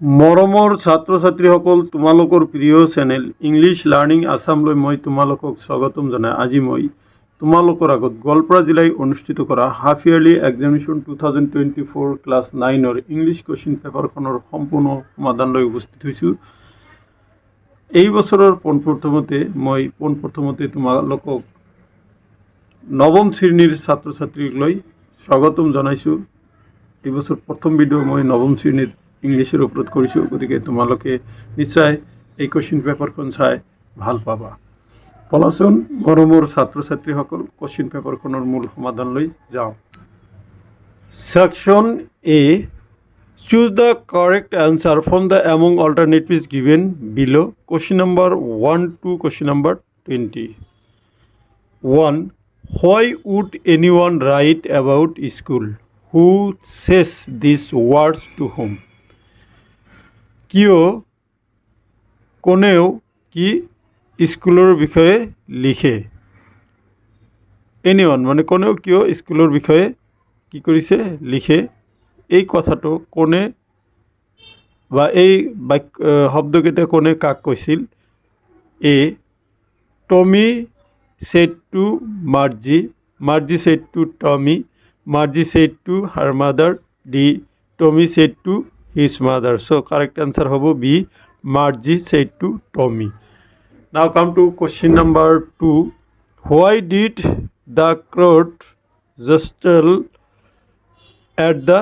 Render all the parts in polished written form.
মৰমৰ ছাত্ৰ ছাত্ৰীসকল, তোমালোকৰ প্ৰিয় চেনেল ইংলিছ লাৰ্ণিং আছামলৈ মই তোমালোকক স্বাগতম জনাই আজি মই তোমালোকৰ আগত গোৱালপাৰা জিলাই অনুষ্ঠিত কৰা হাফ ইয়াৰলি এক্সামিনেশ্যন 2024 ক্লাছ 9ৰ ইংলিছ কুৱেশ্যন পেপাৰখনৰ সম্পূৰ্ণ সমাধান লৈ উপস্থিত হৈছোঁ। এই বছৰৰ পোনপ্ৰথমতে তোমালোকক নৱম শ্ৰেণীৰ ছাত্ৰ ছাত্ৰীলৈ স্বাগতম জনাইছোঁ। এই বছৰ প্ৰথম ভিডিঅ' মই নৱম শ্ৰেণীৰ ইংলিছৰ ওপৰত কৰিছোঁ, গতিকে তোমালোকে নিশ্চয় এই কুৱেশ্যন পেপাৰখন চাই ভাল পাবা। বলাচোন মৰমৰ ছাত্ৰ ছাত্ৰীসকল, কুৱেশ্যন পেপাৰখনৰ মূল সমাধানলৈ যাওঁ। Section A, choose the correct answer from the among alternatives given below. Question number 1 to question number 20. 1. Why would anyone write about school? Who says these words to whom? কিয় কোনেও কি স্কুলৰ বিষয়ে লিখে? এনিওয়ান মানে কোনেও কিয় স্কুলৰ বিষয়ে কি কৰিছে লিখে। এই কথাটো কোনে বা এই শব্দকেইটা কোনে কাক কৈছিল? এ, টমি said to Margie, Margie said to Tommy, Margie said to her mother. D, Tommy said to his mother. So correct answer hobo B, Margie said to Tommy. Now come to question number 2. Why did the crowd jostle at the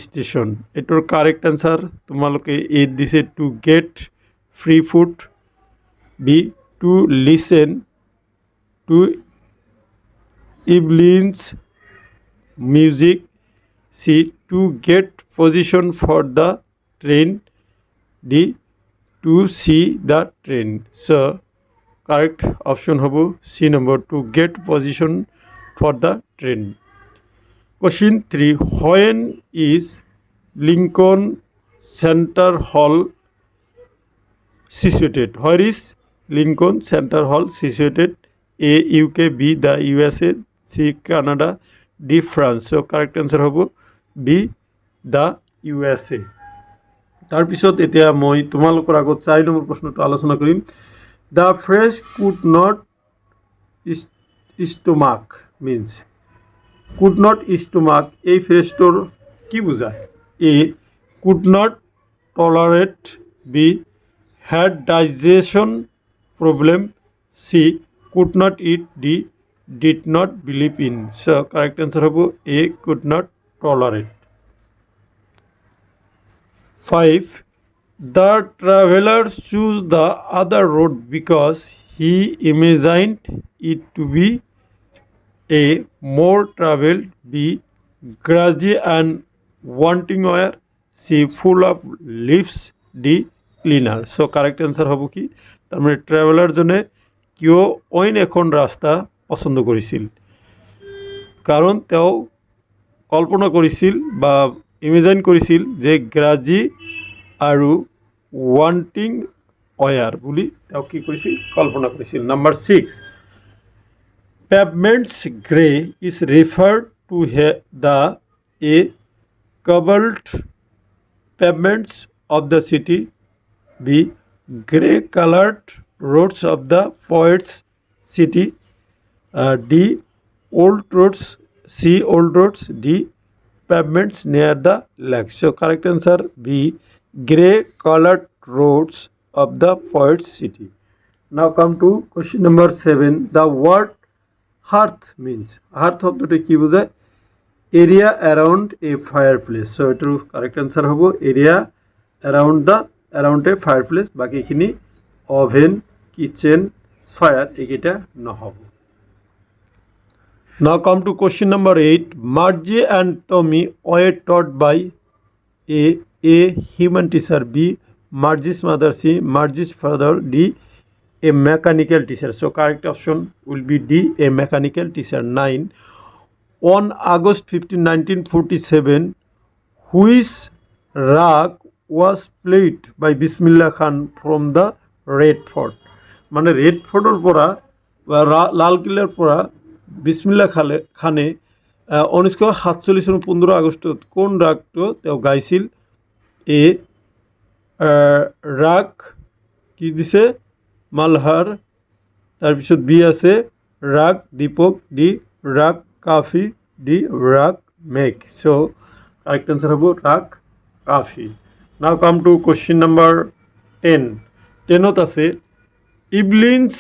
station? Etor correct answer tumaloke A dise to get free food, B to listen to Evelyn's music, C to get position for the train, D to see the train. So correct option hobo C number, to get position for the train. Question 3. When is Lincoln Center Hall situated? Where is Lincoln Center Hall situated? A, UK, B, the USA, C, Canada, D, France. So correct answer hobo B, the USA. তাৰপিছত এতিয়া মই তোমালোকৰ আগত 4 number প্ৰশ্নটো আলোচনা কৰিম। The phrase could not stomach means, could not stomach এই ফ্ৰেজটোৰ কি বুজায়? A, could not tolerate, B, had digestion problem, C, could not eat, D, did not believe in. So correct answer hobo A, could not tolerate. 5. The traveler chose the other road because he imagined it to be A, more traveled, B, grassy and wanting wire, C, full of leaves, D, cleaner. So correct answer hobo ki তার মানে traveller জনে কিয় অইন এখন ৰাস্তা পছন্দ কৰিছিল? কাৰণ তেওঁ কল্পনা কৰিছিল বা ইমেজিন কৰিছিল যে গ্ৰাজি আৰু ওয়ান্টিং অয়াৰ বুলি তেওঁ কি কৰিছিল? কল্পনা কৰিছিল। Number 6. Pavements grey is referred to the A, cobbled pavements of the city, B, grey colored roads of the poet's city, D, old roads, C, old roads, D, pavements near the lake. So correct answer B, grey colored roads of the poet's city. Now come to question number 7. The word hearth means, hearth শব্দটি কি বোঝায়? area around a fireplace. So এটার correct answer হবো area around a fireplace. বাকিখিনি oven, kitchen, fire এইকেইটা নহব। Now come to question number 8. Margie and Tommy were taught by A, human teacher, B, Margie's mother, C, Margie's father, D, a mechanical teacher. So correct option will be D, a mechanical teacher. 9. On August 15, 1947, which rag was played by Bismillah Khan from the Red Fort? মানে red ফোর্টের পৰা বা লাল কিল্লাৰ পৰা বিসমিল্লা খানে 1947 চনৰ 15 আগষ্টত কোন ৰাগটো তেওঁ গাইছিল? A, ৰাগ কি দিছে মালহাৰ তাৰপিছত বি আছে ৰাগ দীপক ডি ৰাগ কাফি ডি ৰাগ মেঘ চ' কাৰেক্ট আনচাৰ হ'ব ৰাগ কাফি now come to question number 10ত আছে Evelyn's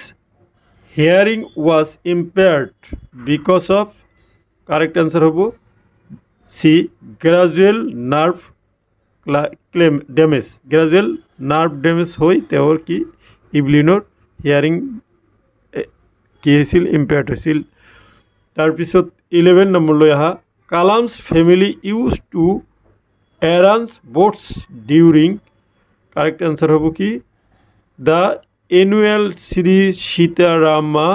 hearing was impaired because of correct answer হ'ব C gradual nerve gradual nerve damage হৈ তেওঁৰ কি ইভলিনৰ হিয়াৰিং কি হৈছিল ইম্পেয়াৰ্ড হৈছিল তাৰপিছত 11 নম্বৰলৈ আহা Kalam's family used to arrange boats during correct answer হ'ব কি the annual Shri Sitarama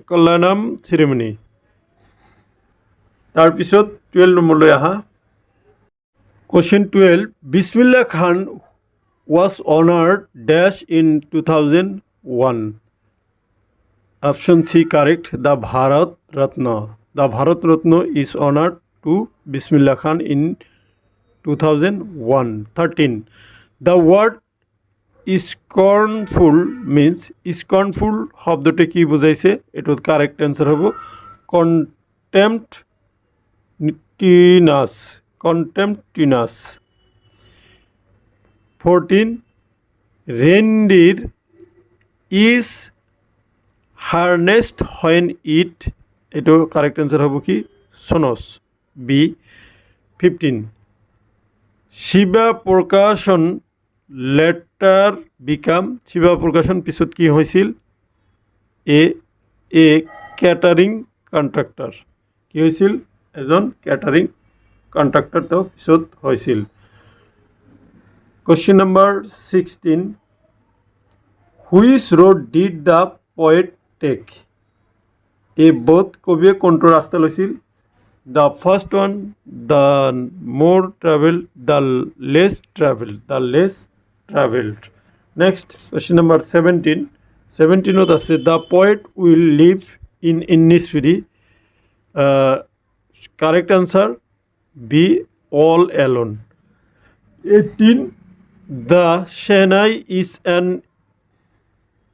Kalyanam ceremony তাৰপিছত 12 নম্বৰলৈ আহা Question 12 Bismillah Khan was honored dash in 2001 Option C correct the Bharat Ratna is honored to Bismillah Khan in 2001 13 The word scornful means scornful শব্দটি কি বুঝাইছে এটার correct answer হবে contemptuous 14 reindeer is harnessed when it এটো correct answer হবে কি sonos b 15 Shiva Prakashan letter became Shiva Prakashan পিছত কি হয়েছিল এ ক্যাটারিং কন্ট্রাক্টর কি হয়েছিল এজন ক্যাটারিং কন্ট্রাক্টর তো পিছত হয়েছিল question number 16 which road did the poet take এই বোধ কবিয়ে কোনটো রাস্তা লৈছিল the first one the more travel the less travelled next question number 17ত আছে the poet will live in Innisfree correct answer B all alone 18 the Shehnai is an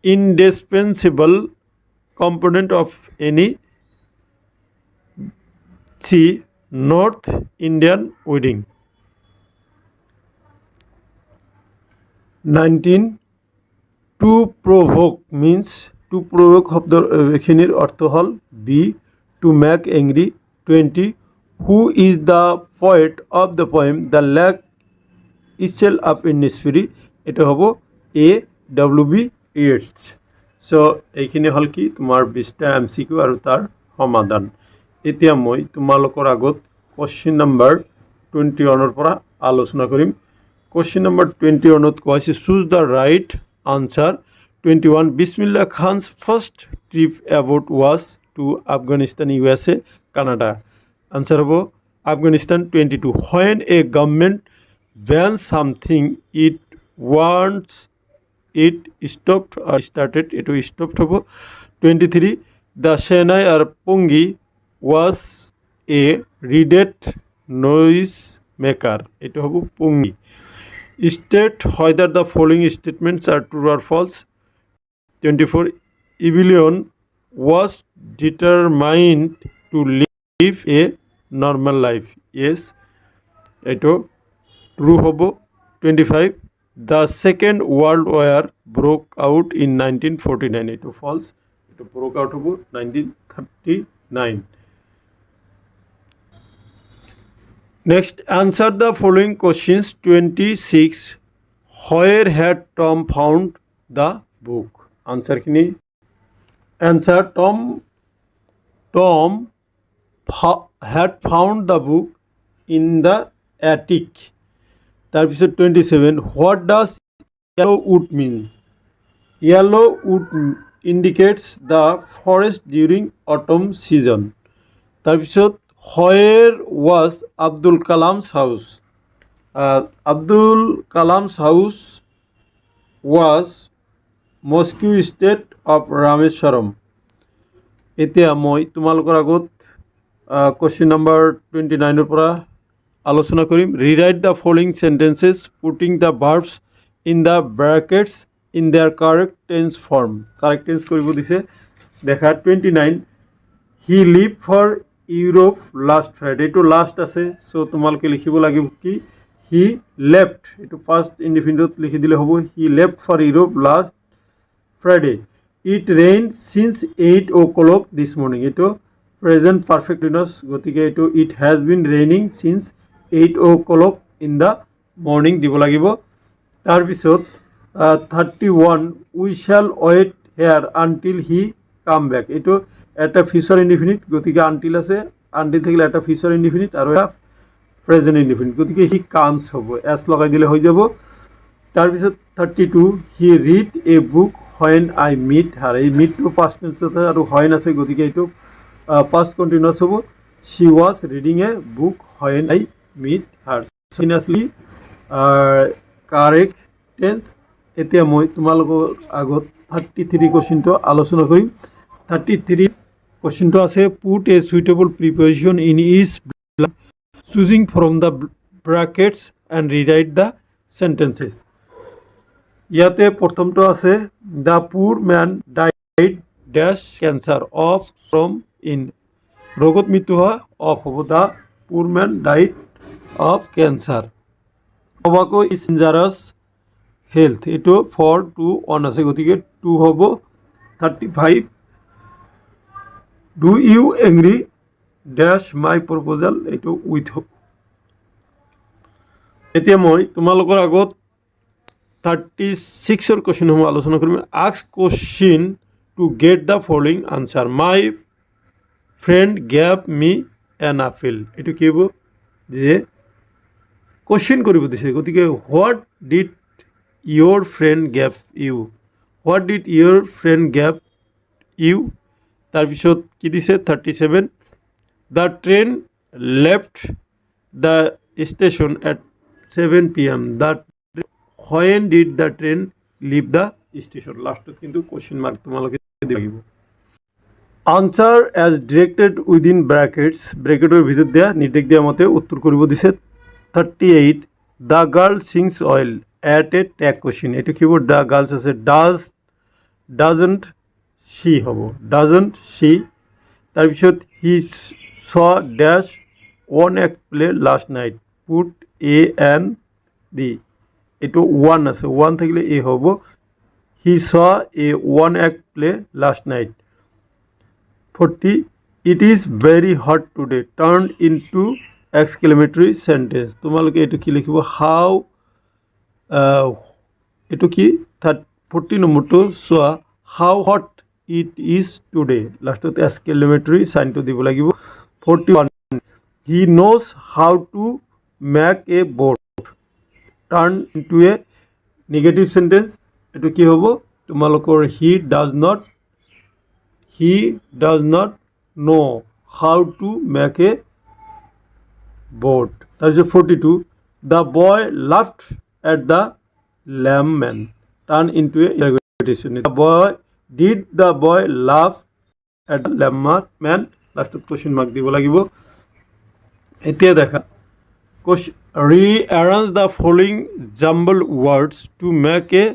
indispensable component of any C North Indian wedding 19 to provoke means to provoke শব্দৰ এখিনিৰ অৰ্থ হ'ল B to make angry 20 Who is the poet of the poem The Lake Isle of Innisfree? এটা হ'ব A.W.B. Yeats. So এইখিনি হ'ল কি তোমাৰ 20টা MCQ আৰু তাৰ সমাধান এতিয়া মই তোমালোকৰ আগত কোশ্চেন নম্বৰ 21 পৰা আলোচনা কৰিম কোশ্চেন নম্বৰ 21ত কোৱা হৈছে choose the right answer 21 Bismillah Khan's first trip abroad was to Afghanistan USA Canada Answer hobo Afghanistan 22 When a government bans something it wants it stopped or started it stopped hobo 23 The Shehnai or Pungi was a reeded noise maker it hobo Pungi State whether the following statements are true or false 24 Evelyn was determined to live a normal life yes eto true hobo 25 the second world war broke out in 1949 eto false eto broke out hobo 1939 next answer the following questions 26 where had Tom found the book answer kini answer Tom had found the book in the attic তাৰপিছত 27 what does yellow wood mean yellow wood indicates the forest during autumn season তাৰপিছত where was Abdul Kalam's house Abdul Kalam's house was Moscow state of Rameswaram এতিয়া মই তোমালোকৰ আগত question number 29 পৰা আলোচনা কৰিম। Rewrite the following sentences putting the verbs in the brackets in their correct tense form. Correct tense কৰিব দিছে। দেখা 29 he leave for Europe last Friday, এইটো লাষ্ট আছে, চ' তোমালোকে লিখিব লাগিব কি হি লেফট, এইটো ফাৰ্ষ্ট ইনডিফিনিটত লিখি দিলে হ'ব he left for Europe last Friday. It rain since 8 o'clock দিছ মৰ্নিং, এইটো প্ৰেজেণ্ট পাৰফেক্ট টেন্স, গতিকে এইটো it has been raining since 8 o'clock in the morning দিব লাগিব। তাৰপিছত 31 we shall wait here until he come back, এইটো এটা future indefinite, গতিকে আনটিল আছে, আনটিল থাকিলে এটা ফিউচাৰ ইনডিফিনিট আৰু এটা প্ৰেজেণ্ট ইনডিফিনিট, গতিকে হি কামছ হ'ব, এছ লগাই দিলে হৈ যাব। তাৰপিছত 32 he read a book when I meet her, এই মিটটো ফাৰ্ষ্ট টেন্সত আছে আৰু হোৱেন আছে, গতিকে এইটো ফাৰ্ষ্ট কণ্টিনিউৱাছ হ'ব। She was reading a book when I meet her, চিনাছলি কাৰেক্ট টেন্স। এতিয়া মই তোমালোকৰ আগত 33 কুৱেশ্যনটো আলোচনা কৰিম। 33 কুৱেশ্যনটো আছে put a suitable preposition in each blank choosing from the brackets and rewrite the sentences. ইয়াতে প্ৰথমটো আছে the poor men died dash cancer of from in, ৰোগত মৃত্যু হোৱা অফ হ'ব, the poor men died of cancer. Tobacco is injurious health, এইটো for to on আছে, গতিকে টু হ'ব। 35 ডু ইউ এংৰি ডেছ মাই প্ৰপ'জাল, এইটো উইথ হ'ব। এতিয়া মই তোমালোকৰ আগত 36ৰ কুৱেশ্যনসমূহ আলোচনা কৰিম। Ask question to get the following answer. My friend gave me an apple, এইটো কি হ'ব যে কুৱেশ্যন কৰিব দিছে, গতিকে what did your friend gave you, what did your friend gave you. তাৰপিছত কি দিছে 37 the train left the station at 7 PM, the when did the train leave the station. লাষ্টত কিন্তু কুৱেশ্যন মাৰ্ক তোমালোকে দিব লাগিব। Answer as directed within brackets, ব্ৰেকেটৰ ভিতৰত দিয়া নিৰ্দেশ দিয়া মতে উত্তৰ কৰিব দিছে। 38 the girl sings well add a tag question, এইটো কি হ'ব দ্য গাৰ্লছ আছে, ডাজন্ট শ্বি হ'ব, ডাজন্ট শ্বি। তাৰপিছত he saw dash one act play last night, put a an the, এইটো ওৱান আছে, ওৱান থাকিলে এ হ'ব, he saw a one act play last night. 40 it is very hot today turn into exclamatory sentence, তোমালোকে এইটো কি লিখিব how, এইটো কি 40 নম্বৰটো চোৱা, how hot it is today, লাষ্টত এক্সক্লেমেটৰী চাইনটো দিব লাগিব। 41 he knows how to make a boat turn into a negative sentence, এইটো কি হ'ব তোমালোকৰ he does not know' how to make a boat. তাৰপিছত 42 the boy laughed at the lame man turn into an interrogation, did the boy laugh at the লেম্পমেন, লাষ্টত question mark দিব লাগিব। এতিয়া দেখা rearrange the following jumbled words to make a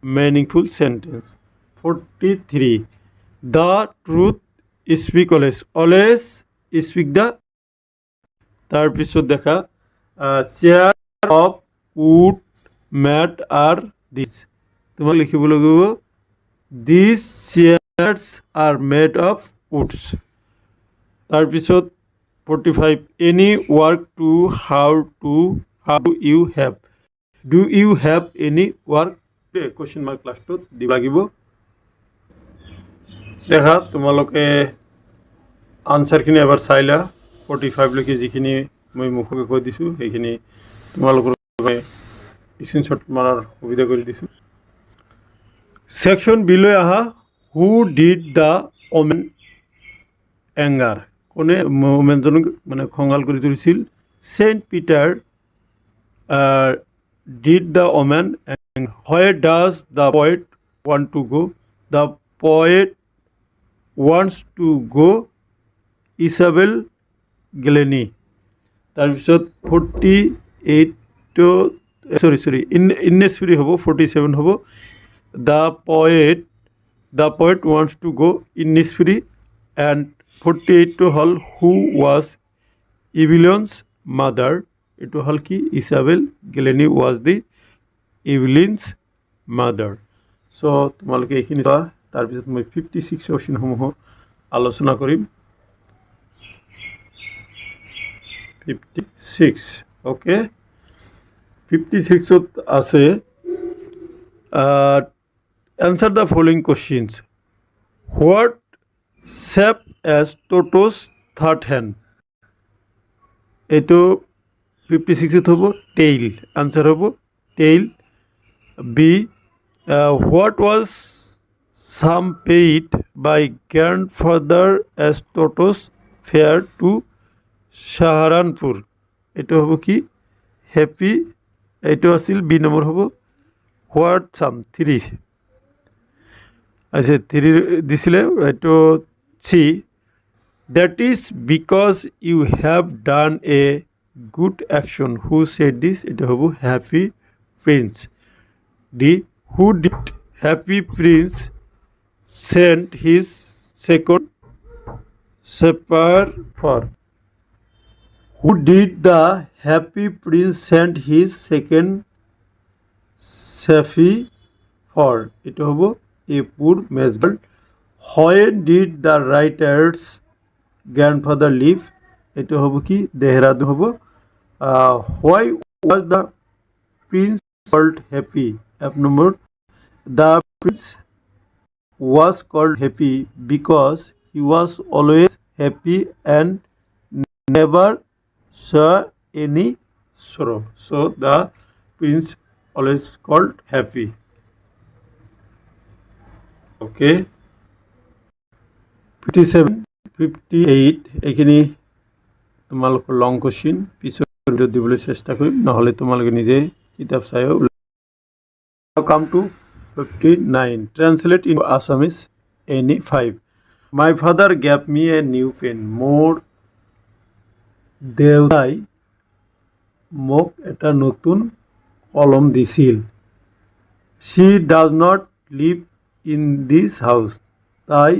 meaningful sentence. 43 the truth speak always speak the, তাৰপিছত দেখা chair of wood made are these, তোমাক লিখিব লাগিব these chairs are made of woods. তাৰপিছত 45 any work to how you have, do you have any work, question mark লাষ্টত দিব লাগিব। দেখা তোমালোকে আনচাৰখিনি এবাৰ চাই লোৱা। 45লৈকে যিখিনি মই মুখকে কৈ দিছোঁ সেইখিনি তোমালোকৰ স্ক্ৰীনশ্বট মাৰাৰ সুবিধা কৰি দিছোঁ। ছেকশ্যন বিলৈ আহা, who did the women anger, কোনে ওমেনজনক মানে খঙাল কৰি তুলিছিল। Saint Peter did the women anger, where does the poet want to go, the poet wants to go Isabel Glenny, তাৰপিছত 48 ইন্নেছফুৰি হ'ব 47 হ'ব the poet wants to go Innisfree and 48 হ'ল who was Evelyn's mother এইটো হ'ল কি Isabel গিলেনি was the Evelyn's mother so তোমালোকে এইখিনি চোৱা তাৰপিছত মই 56 কোৱেশ্চনসমূহ আলোচনা কৰিম 56 okay 56 ত আছে answer the following questions what shape as Toto's third hand এইটো 56 ত হ'ব tail answer হ'ব tail b what was sum paid by grandfather as Toto's fare to Saharanpur এইটো হ'ব কি happy এইটো আছিল b নম্বৰ হ'ব what sum 3 আচ্ছা 3 দিছিলে এইটো c that is because you have done a good action who said this এটা হ'ব happy prince d who did happy prince send his second supper for who did the happy prince send his second safi for এটা হ'ব a poor mesgal when did the writer's grandfather live এটা হ'ব কি দেহরাদুন হ'ব why was the prince called happy f number the prince was called happy because he was always happy and never saw any sorrow so the prince always called happy okay 57 58 এইখিনি তোমালোকৰ long question পিছত video দিবলৈ চেষ্টা কৰিম নহলে তোমালোকে নিজে কিতাপ চাইও come to 59 translate in Assamese any 5 my father gave me a new pen more দেউতাই মোক এটা নতুন কলম দিছিল she does not live in this house তাই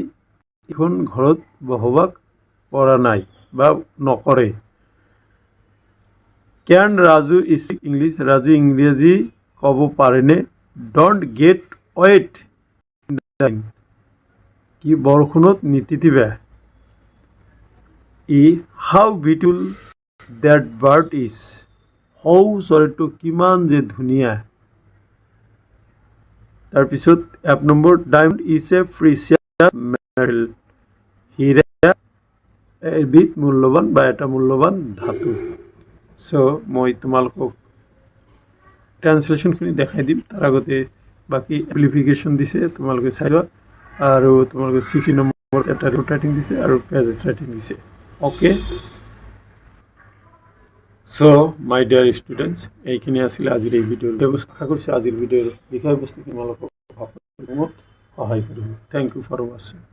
এখন ঘৰত বহবাক পৰা নাই বা নকৰে can Raju speak English Raju ইংৰাজী ক'ব পাৰেনে don't get wet কি বৰষুণত নিতিতিবা how beautiful that bird is how চৰাইটো কিমান যে ধুনীয়া তাৰপিছত এক number diamond is a precious metal হীৰা এবিধ মূল্যৱান বা এটা মূল্যৱান ধাতু সো মই তোমালোকক ট্রান্সলেশনখিনি দেখাই দিম তাৰ আগতে বাকি অ্যাপ্লিকেশন দিছে তোমালোকে চাইবা আৰু তোমালোকে 60 নম্বৰ এটা রিটাইটিং দিছে আৰু পেজ রাইটিং দিছে okay so my dear students এইখিনি আছিল আজিৰ এই ভিডিওৰ ব্যৱস্থা কৰিছে আজিৰ ভিডিওৰ বিষয়বস্তু তোমালোকক সহায় কৰিব থ্যাংক ইউ ফৰ ওয়াচিং